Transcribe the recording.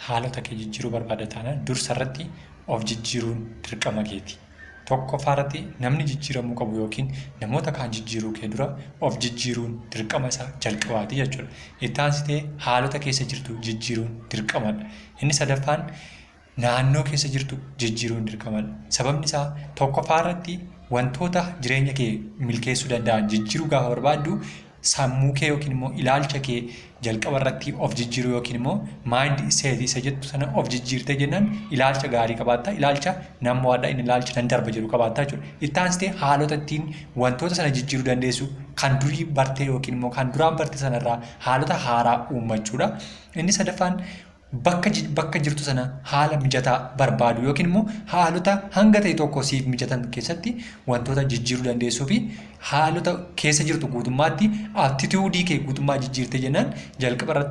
haalota kee jijjiiruu barbaadda taanaan dursa irratti of jijjiiruun dirqama keeti. Tokkoffaa irratti namni jijjiiramuu qabu yookiin namoota kaan jijjiiruu kee dura of jijjiiruun dirqama isaa jalqabaati jechuudha. Itti aansitee haalota keessa jirtu jijjiiruun dirqamadha. Inni sadaffaan naannoo keessa jirtu jijjiiruun dirqamadha. Sababni isaa tokkoffaa irratti wantoota jireenya kee milkeessuu danda'an jijjiiruu gaafa barbaaddu sammuu kee yookiin immoo ilaalcha kee jalqaba irratti of jijjiiruu yookiin immoo maayindi seetii isa jettu sana of jijjiirtee jennaan ilaalcha gaarii qabaattaa, ilaalcha nama waadhaa inni ilaalcha nan darba jedhu qabaattaa jechuudha. Itti aansitee haalota ittiin wantoota sana jijjiiruu dandeessu kan durii bartee yookiin immoo kan duraan barte sanarraa haalota haaraa uummachuudha. Inni sadaffaan bakka jirtu sana haala mijataa barbaadu yookiin immoo haalota hanga ta'e tokko siif mijatan keessatti wantoota jijjiiruu dandeessuu fi haalota keessa jirtu guutummaatti attituudii kee guutummaa jijjiirtee jennaan jalqaba irratti